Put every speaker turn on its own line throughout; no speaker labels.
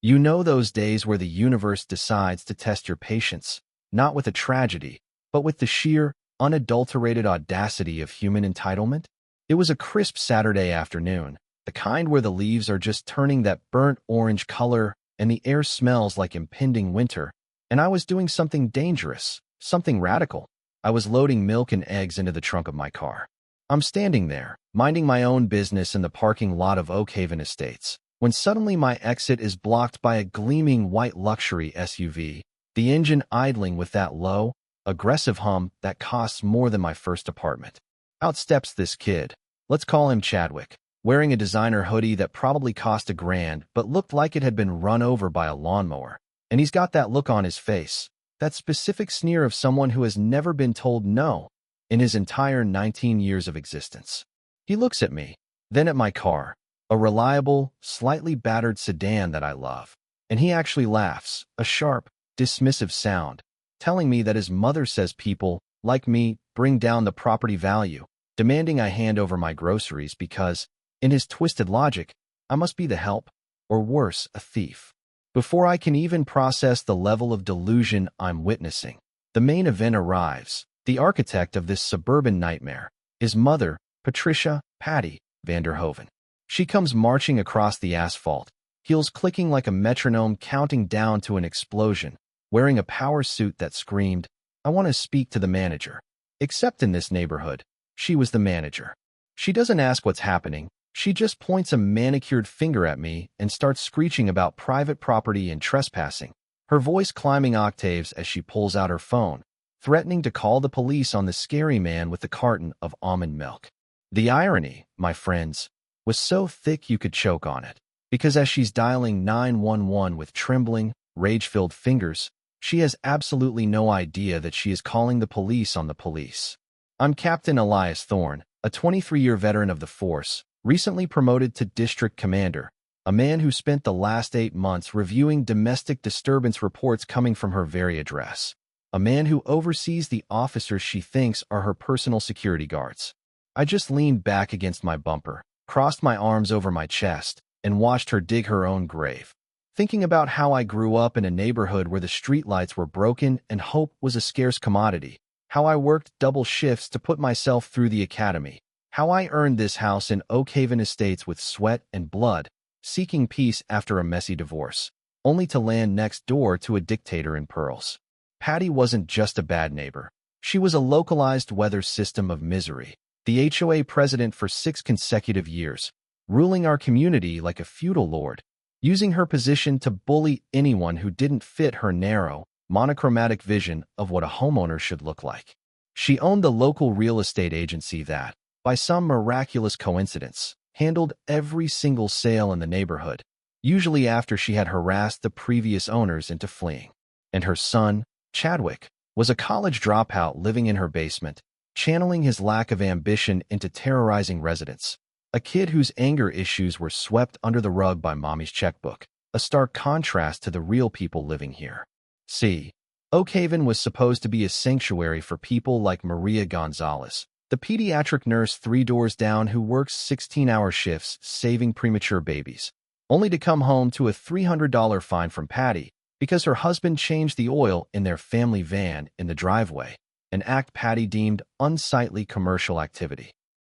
You know those days where the universe decides to test your patience, not with a tragedy, but with the sheer, unadulterated audacity of human entitlement? It was a crisp Saturday afternoon, the kind where the leaves are just turning that burnt orange color and the air smells like impending winter, and I was doing something dangerous, something radical. I was loading milk and eggs into the trunk of my car. I'm standing there, minding my own business in the parking lot of Oakhaven Estates, when suddenly my exit is blocked by a gleaming white luxury SUV, the engine idling with that low, aggressive hum that costs more than my first apartment. Out steps this kid, let's call him Chadwick, wearing a designer hoodie that probably cost $1,000 but looked like it had been run over by a lawnmower. And he's got that look on his face, that specific sneer of someone who has never been told no in his entire 19 years of existence. He looks at me, then at my car, a reliable, slightly battered sedan that I love, and he actually laughs, a sharp, dismissive sound, telling me that his mother says people, like me, bring down the property value, demanding I hand over my groceries because, in his twisted logic, I must be the help, or worse, a thief. Before I can even process the level of delusion I'm witnessing, the main event arrives. The architect of this suburban nightmare, his mother, Patricia, Patty, Vanderhoven. She comes marching across the asphalt, heels clicking like a metronome counting down to an explosion, wearing a power suit that screamed, "I want to speak to the manager." Except in this neighborhood, she was the manager. She doesn't ask what's happening, she just points a manicured finger at me and starts screeching about private property and trespassing, her voice climbing octaves as she pulls out her phone, threatening to call the police on the scary man with the carton of almond milk. The irony, my friends, was so thick you could choke on it, because as she's dialing 911 with trembling, rage-filled fingers, she has absolutely no idea that she is calling the police on the police. I'm Captain Elias Thorne, a 23-year veteran of the force, recently promoted to district commander, a man who spent the last 8 months reviewing domestic disturbance reports coming from her very address. A man who oversees the officers she thinks are her personal security guards. I just leaned back against my bumper, crossed my arms over my chest, and watched her dig her own grave, thinking about how I grew up in a neighborhood where the streetlights were broken and hope was a scarce commodity, how I worked double shifts to put myself through the academy, how I earned this house in Oakhaven Estates with sweat and blood, seeking peace after a messy divorce, only to land next door to a dictator in pearls. Patty wasn't just a bad neighbor. She was a localized weather system of misery, the HOA president for 6 consecutive years, ruling our community like a feudal lord, using her position to bully anyone who didn't fit her narrow, monochromatic vision of what a homeowner should look like. She owned the local real estate agency that, by some miraculous coincidence, handled every single sale in the neighborhood, usually after she had harassed the previous owners into fleeing. And her son, Chadwick, was a college dropout living in her basement, channeling his lack of ambition into terrorizing residents. A kid whose anger issues were swept under the rug by mommy's checkbook, a stark contrast to the real people living here. See, Oakhaven was supposed to be a sanctuary for people like Maria Gonzalez, the pediatric nurse 3 doors down who works 16-hour shifts saving premature babies, only to come home to a $300 fine from Patty because her husband changed the oil in their family van in the driveway, an act Patty deemed unsightly commercial activity.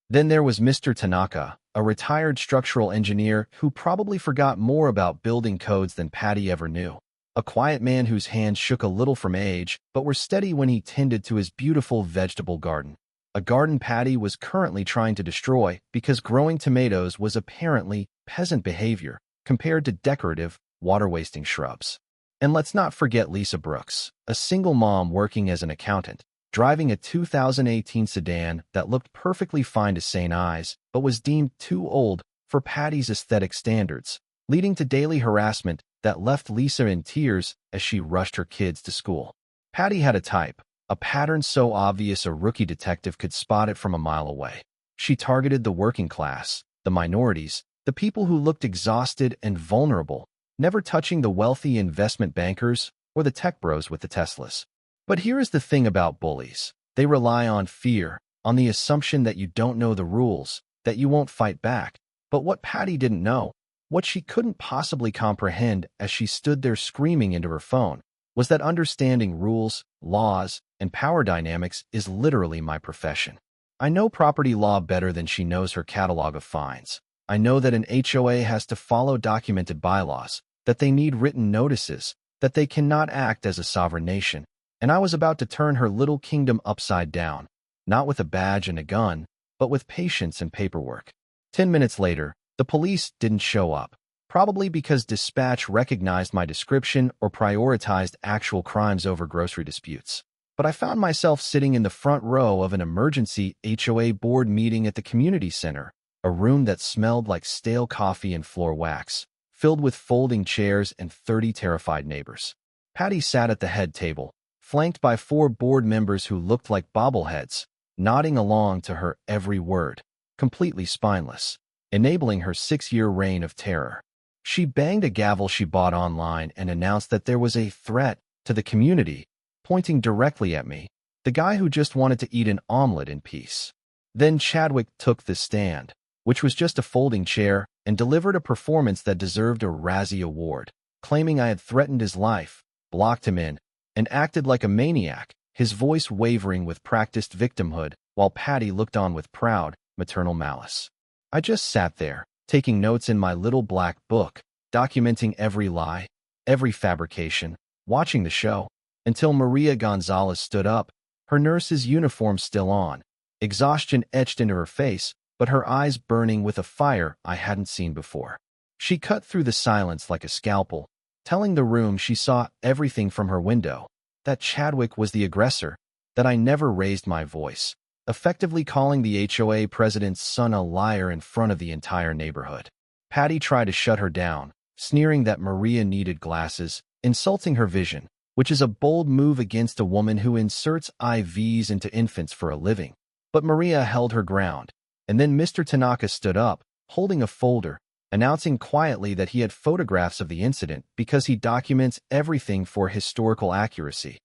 Then there was Mr. Tanaka, a retired structural engineer who probably forgot more about building codes than Patty ever knew. A quiet man whose hands shook a little from age, but were steady when he tended to his beautiful vegetable garden. A garden Patty was currently trying to destroy because growing tomatoes was apparently peasant behavior compared to decorative, water-wasting shrubs. And let's not forget Lisa Brooks, a single mom working as an accountant, driving a 2018 sedan that looked perfectly fine to sane eyes, but was deemed too old for Patty's aesthetic standards, leading to daily harassment that left Lisa in tears as she rushed her kids to school. Patty had a type, a pattern so obvious a rookie detective could spot it from a mile away. She targeted the working class, the minorities, the people who looked exhausted and vulnerable, never touching the wealthy investment bankers or the tech bros with the Teslas. But here is the thing about bullies. They rely on fear, on the assumption that you don't know the rules, that you won't fight back. But what Patty didn't know What she couldn't possibly comprehend as she stood there screaming into her phone was that understanding rules, laws, and power dynamics is literally my profession. I know property law better than she knows her catalog of fines. I know that an HOA has to follow documented bylaws, that they need written notices, that they cannot act as a sovereign nation, and I was about to turn her little kingdom upside down, not with a badge and a gun, but with patience and paperwork. 10 minutes later, the police didn't show up, probably because dispatch recognized my description or prioritized actual crimes over grocery disputes. But I found myself sitting in the front row of an emergency HOA board meeting at the community center, a room that smelled like stale coffee and floor wax, filled with folding chairs and 30 terrified neighbors. Patty sat at the head table, flanked by 4 board members who looked like bobbleheads, nodding along to her every word, completely spineless, enabling her 6-year reign of terror. She banged a gavel she bought online and announced that there was a threat to the community, pointing directly at me, the guy who just wanted to eat an omelet in peace. Then Chadwick took the stand, which was just a folding chair, and delivered a performance that deserved a Razzie Award, claiming I had threatened his life, blocked him in, and acted like a maniac, his voice wavering with practiced victimhood, while Patty looked on with proud, maternal malice. I just sat there, taking notes in my little black book, documenting every lie, every fabrication, watching the show, until Maria Gonzalez stood up, her nurse's uniform still on, exhaustion etched into her face, but her eyes burning with a fire I hadn't seen before. She cut through the silence like a scalpel, telling the room she saw everything from her window, that Chadwick was the aggressor, that I never raised my voice, effectively calling the HOA president's son a liar in front of the entire neighborhood. Patty tried to shut her down, sneering that Maria needed glasses, insulting her vision, which is a bold move against a woman who inserts IVs into infants for a living. But Maria held her ground, and then Mr. Tanaka stood up, holding a folder, announcing quietly that he had photographs of the incident because he documents everything for historical accuracy,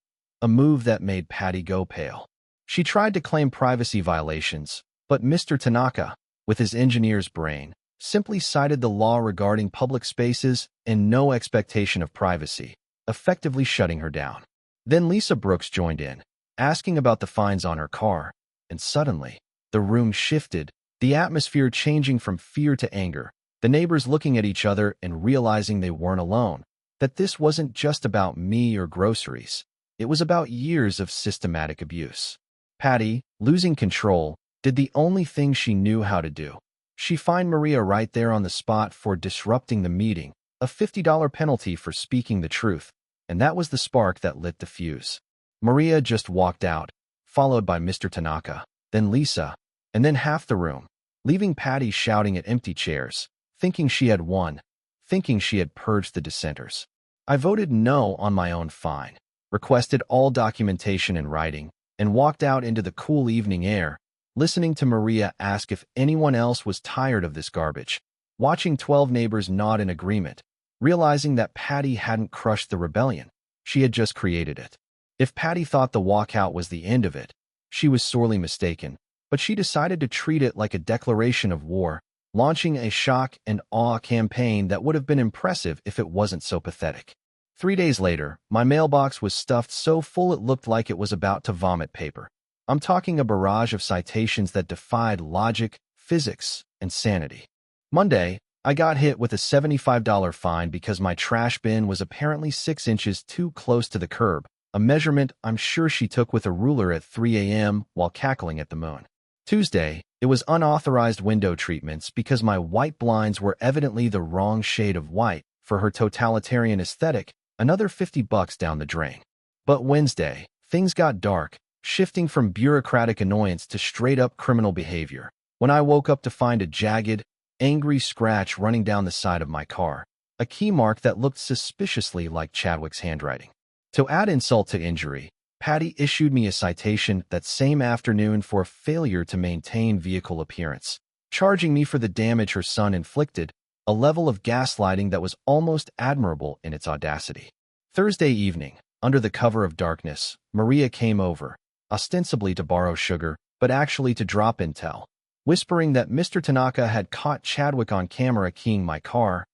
a move that made Patty go pale. She tried to claim privacy violations, but Mr. Tanaka, with his engineer's brain, simply cited the law regarding public spaces and no expectation of privacy, effectively shutting her down. Then Lisa Brooks joined in, asking about the fines on her car, and suddenly, the room shifted, the atmosphere changing from fear to anger, the neighbors looking at each other and realizing they weren't alone, that this wasn't just about me or groceries. It was about years of systematic abuse. Patty, losing control, did the only thing she knew how to do. She fined Maria right there on the spot for disrupting the meeting, a $50 penalty for speaking the truth, and that was the spark that lit the fuse. Maria just walked out, followed by Mr. Tanaka, then Lisa, and then half the room, leaving Patty shouting at empty chairs, thinking she had won, thinking she had purged the dissenters. I voted no on my own fine, requested all documentation in writing, and walked out into the cool evening air, listening to Maria ask if anyone else was tired of this garbage, watching 12 neighbors nod in agreement, realizing that Patty hadn't crushed the rebellion, she had just created it. If Patty thought the walkout was the end of it, she was sorely mistaken, but she decided to treat it like a declaration of war, launching a shock and awe campaign that would have been impressive if it wasn't so pathetic. 3 days later, my mailbox was stuffed so full it looked like it was about to vomit paper. I'm talking a barrage of citations that defied logic, physics, and sanity. Monday, I got hit with a $75 fine because my trash bin was apparently 6 inches too close to the curb, a measurement I'm sure she took with a ruler at 3 a.m. while cackling at the moon. Tuesday, it was unauthorized window treatments because my white blinds were evidently the wrong shade of white for her totalitarian aesthetic, another $50 down the drain. But Wednesday, things got dark, shifting from bureaucratic annoyance to straight-up criminal behavior, when I woke up to find a jagged, angry scratch running down the side of my car, a key mark that looked suspiciously like Chadwick's handwriting. To add insult to injury, Patty issued me a citation that same afternoon for failure to maintain vehicle appearance, charging me for the damage her son inflicted, a level of gaslighting that was almost admirable in its audacity. Thursday evening, under the cover of darkness, Maria came over, ostensibly to borrow sugar, but actually to drop intel, whispering that Mr. Tanaka had caught Chadwick on camera keying my car,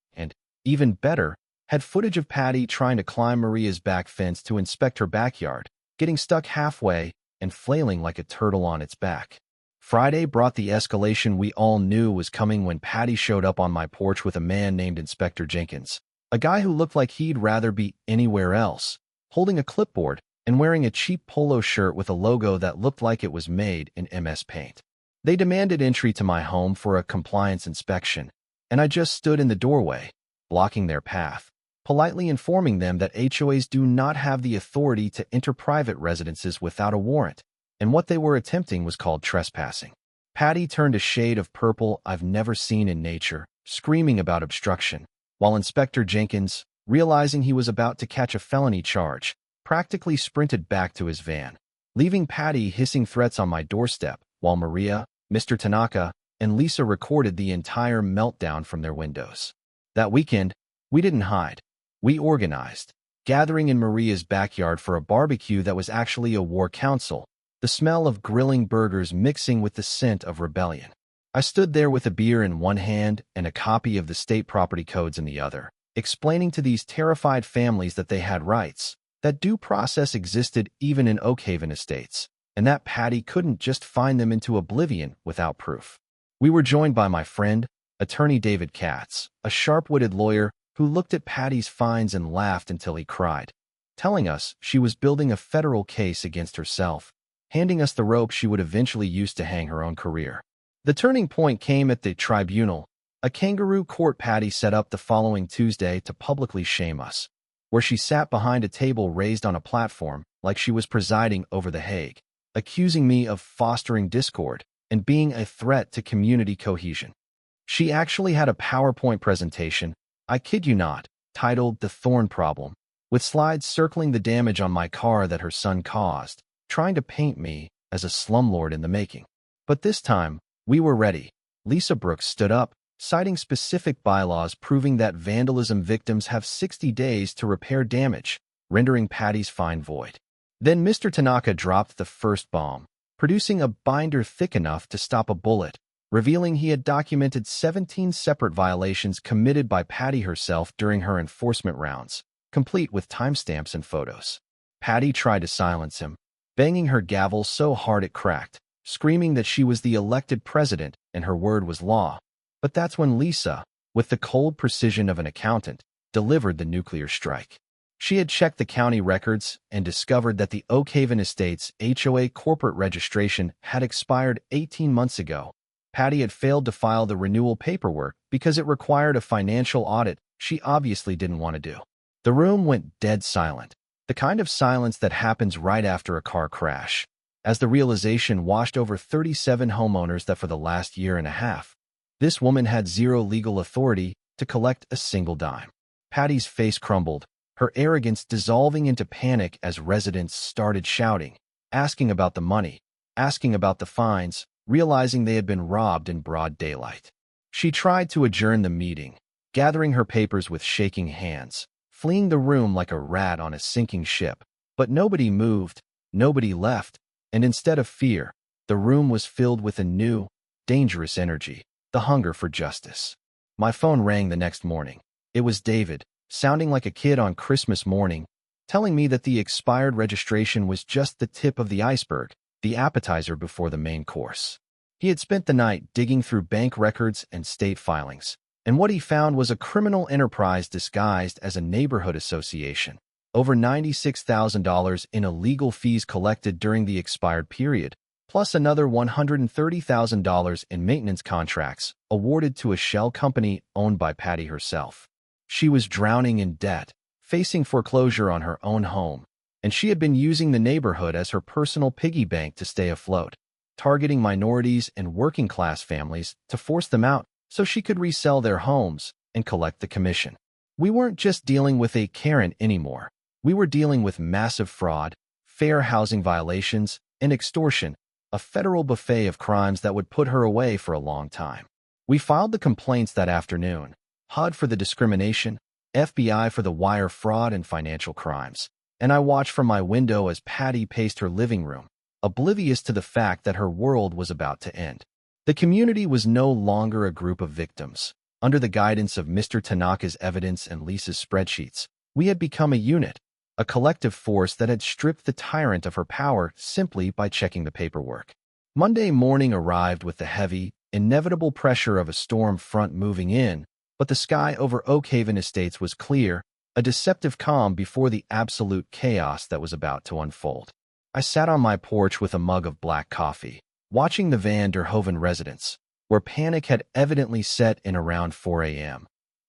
even better, had footage of Patty trying to climb Maria's back fence to inspect her backyard, getting stuck halfway and flailing like a turtle on its back. Friday brought the escalation we all knew was coming when Patty showed up on my porch with a man named Inspector Jenkins, a guy who looked like he'd rather be anywhere else, holding a clipboard and wearing a cheap polo shirt with a logo that looked like it was made in MS Paint. They demanded entry to my home for a compliance inspection, and I just stood in the doorway, blocking their path, politely informing them that HOAs do not have the authority to enter private residences without a warrant, and what they were attempting was called trespassing. Patty turned a shade of purple I've never seen in nature, screaming about obstruction, while Inspector Jenkins, realizing he was about to catch a felony charge, practically sprinted back to his van, leaving Patty hissing threats on my doorstep, while Maria, Mr. Tanaka, and Lisa recorded the entire meltdown from their windows. That weekend, we didn't hide. We organized, gathering in Maria's backyard for a barbecue that was actually a war council, the smell of grilling burgers mixing with the scent of rebellion. I stood there with a beer in one hand and a copy of the state property codes in the other, explaining to these terrified families that they had rights, that due process existed even in Oakhaven estates, and that Patty couldn't just find them into oblivion without proof. We were joined by my friend, attorney David Katz, a sharp-witted lawyer who looked at Patty's fines and laughed until he cried, telling us she was building a federal case against herself, handing us the rope she would eventually use to hang her own career. The turning point came at the tribunal, a kangaroo court Patty set up the following Tuesday to publicly shame us, where she sat behind a table raised on a platform like she was presiding over The Hague, accusing me of fostering discord and being a threat to community cohesion. She actually had a PowerPoint presentation, I kid you not, titled The Thorn Problem, with slides circling the damage on my car that her son caused, trying to paint me as a slumlord in the making. But this time, we were ready. Lisa Brooks stood up, citing specific bylaws proving that vandalism victims have 60 days to repair damage, rendering Patty's fine void. Then Mr. Tanaka dropped the first bomb, producing a binder thick enough to stop a bullet, revealing he had documented 17 separate violations committed by Patty herself during her enforcement rounds, complete with timestamps and photos. Patty tried to silence him, banging her gavel so hard it cracked, screaming that she was the elected president and her word was law. But that's when Lisa, with the cold precision of an accountant, delivered the nuclear strike. She had checked the county records and discovered that the Oakhaven Estates HOA corporate registration had expired 18 months ago. Patty had failed to file the renewal paperwork because it required a financial audit she obviously didn't want to do. The room went dead silent, the kind of silence that happens right after a car crash, as the realization washed over 37 homeowners that for the last year and a half, this woman had zero legal authority to collect a single dime. Patty's face crumbled, her arrogance dissolving into panic as residents started shouting, asking about the money, asking about the fines, realizing they had been robbed in broad daylight. She tried to adjourn the meeting, gathering her papers with shaking hands, fleeing the room like a rat on a sinking ship. But nobody moved, nobody left, and instead of fear, the room was filled with a new, dangerous energy, the hunger for justice. My phone rang the next morning. It was David, sounding like a kid on Christmas morning, telling me that the expired registration was just the tip of the iceberg, the appetizer before the main course. He had spent the night digging through bank records and state filings, and what he found was a criminal enterprise disguised as a neighborhood association. Over $96,000 in illegal fees collected during the expired period, plus another $130,000 in maintenance contracts awarded to a shell company owned by Patty herself. She was drowning in debt, facing foreclosure on her own home, and she had been using the neighborhood as her personal piggy bank to stay afloat, targeting minorities and working-class families to force them out so she could resell their homes and collect the commission. We weren't just dealing with a Karen anymore. We were dealing with massive fraud, fair housing violations, and extortion, a federal buffet of crimes that would put her away for a long time. We filed the complaints that afternoon, HUD for the discrimination, FBI for the wire fraud and financial crimes, and I watched from my window as Patty paced her living room, oblivious to the fact that her world was about to end. The community was no longer a group of victims, Under the guidance of Mr. Tanaka's evidence and Lisa's spreadsheets, we had become a unit, a collective force that had stripped the tyrant of her power simply by checking the paperwork. Monday morning arrived with the heavy, inevitable pressure of a storm front moving in, but the sky over Oakhaven Estates was clear, a deceptive calm before the absolute chaos that was about to unfold. I sat on my porch with a mug of black coffee, watching the Van der Hoeven residence, where panic had evidently set in around 4 a.m.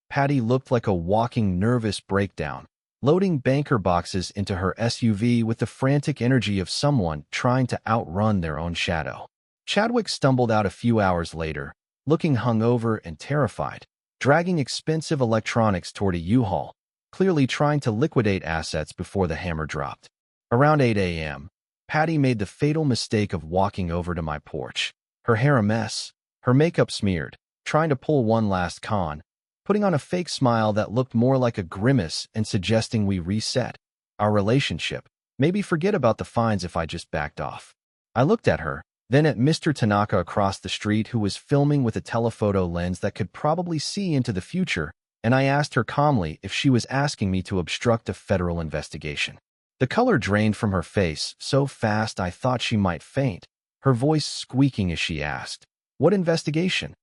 Patty looked like a walking nervous breakdown, loading banker boxes into her SUV with the frantic energy of someone trying to outrun their own shadow. Chadwick stumbled out a few hours later, looking hungover and terrified, dragging expensive electronics toward a U-Haul, clearly trying to liquidate assets before the hammer dropped. Around 8 a.m., Patty made the fatal mistake of walking over to my porch, her hair a mess, her makeup smeared, trying to pull one last con, putting on a fake smile that looked more like a grimace and suggesting we reset our relationship, maybe forget about the fines if I just backed off. I looked at her, then at Mr. Tanaka across the street who was filming with a telephoto lens that could probably see into the future, and I asked her calmly if she was asking me to obstruct a federal investigation. The color drained from her face so fast I thought she might faint, her voice squeaking as she asked, "What investigation?"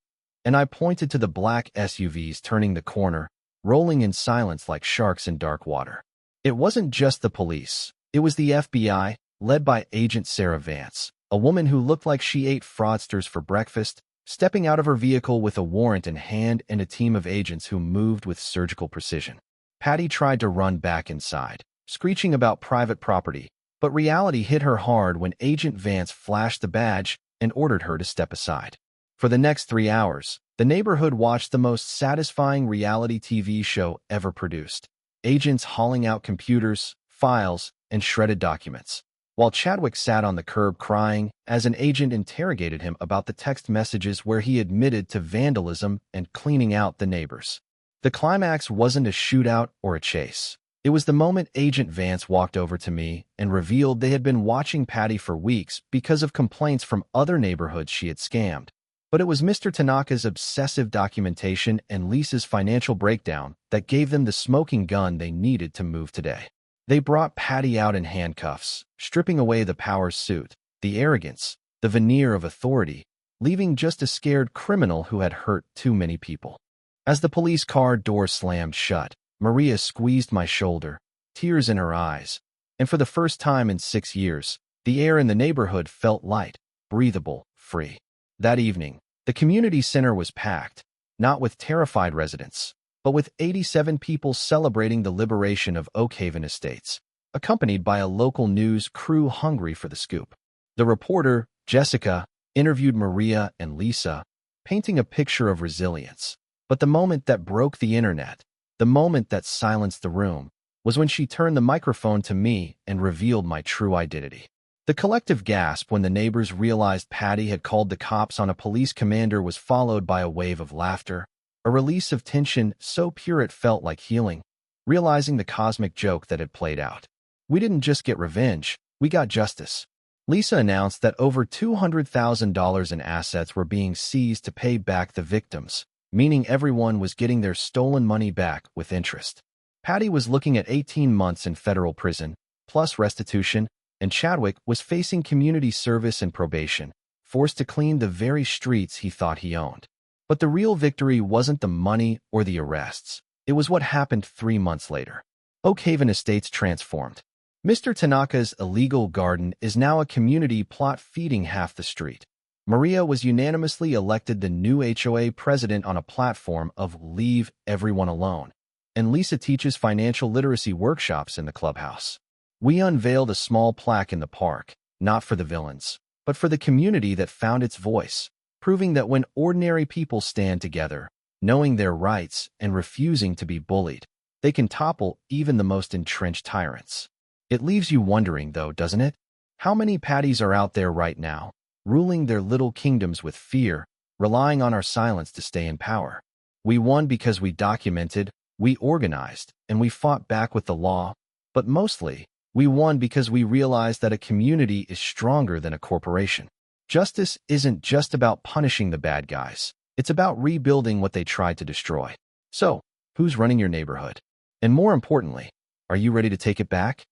And I pointed to the black SUVs turning the corner, rolling in silence like sharks in dark water. It wasn't just the police. It was the FBI, led by Agent Sarah Vance, a woman who looked like she ate fraudsters for breakfast, stepping out of her vehicle with a warrant in hand and a team of agents who moved with surgical precision. Patty tried to run back inside, screeching about private property, but reality hit her hard when Agent Vance flashed the badge and ordered her to step aside. For the next 3 hours, the neighborhood watched the most satisfying reality TV show ever produced. Agents hauling out computers, files, and shredded documents, while Chadwick sat on the curb crying as an agent interrogated him about the text messages where he admitted to vandalism and cleaning out the neighbors. The climax wasn't a shootout or a chase. It was the moment Agent Vance walked over to me and revealed they had been watching Patty for weeks because of complaints from other neighborhoods she had scammed. But it was Mr. Tanaka's obsessive documentation and Lisa's financial breakdown that gave them the smoking gun they needed to move today. They brought Patty out in handcuffs, stripping away the power suit, the arrogance, the veneer of authority, leaving just a scared criminal who had hurt too many people. As the police car door slammed shut, Maria squeezed my shoulder, tears in her eyes, and for the first time in 6 years, the air in the neighborhood felt light, breathable, free. That evening, the community center was packed, not with terrified residents, but with 87 people celebrating the liberation of Oakhaven Estates, accompanied by a local news crew hungry for the scoop. The reporter, Jessica, interviewed Maria and Lisa, painting a picture of resilience. But the moment that broke the internet, the moment that silenced the room, was when she turned the microphone to me and revealed my true identity. The collective gasp when the neighbors realized Patty had called the cops on a police commander was followed by a wave of laughter, a release of tension so pure it felt like healing, realizing the cosmic joke that had played out. We didn't just get revenge, we got justice. Lisa announced that over $200,000 in assets were being seized to pay back the victims, meaning everyone was getting their stolen money back with interest. Patty was looking at 18 months in federal prison, plus restitution, and Chadwick was facing community service and probation, forced to clean the very streets he thought he owned. But the real victory wasn't the money or the arrests. It was what happened 3 months later. Oakhaven Estates transformed. Mr. Tanaka's illegal garden is now a community plot feeding half the street. Maria was unanimously elected the new HOA president on a platform of "Leave Everyone Alone," and Lisa teaches financial literacy workshops in the clubhouse. We unveiled a small plaque in the park, not for the villains, but for the community that found its voice, proving that when ordinary people stand together, knowing their rights and refusing to be bullied, they can topple even the most entrenched tyrants. It leaves you wondering, though, doesn't it? How many Patties are out there right now, ruling their little kingdoms with fear, relying on our silence to stay in power? We won because we documented, we organized, and we fought back with the law, but mostly, we won because we realized that a community is stronger than a corporation. Justice isn't just about punishing the bad guys. It's about rebuilding what they tried to destroy. So, who's running your neighborhood? And more importantly, are you ready to take it back?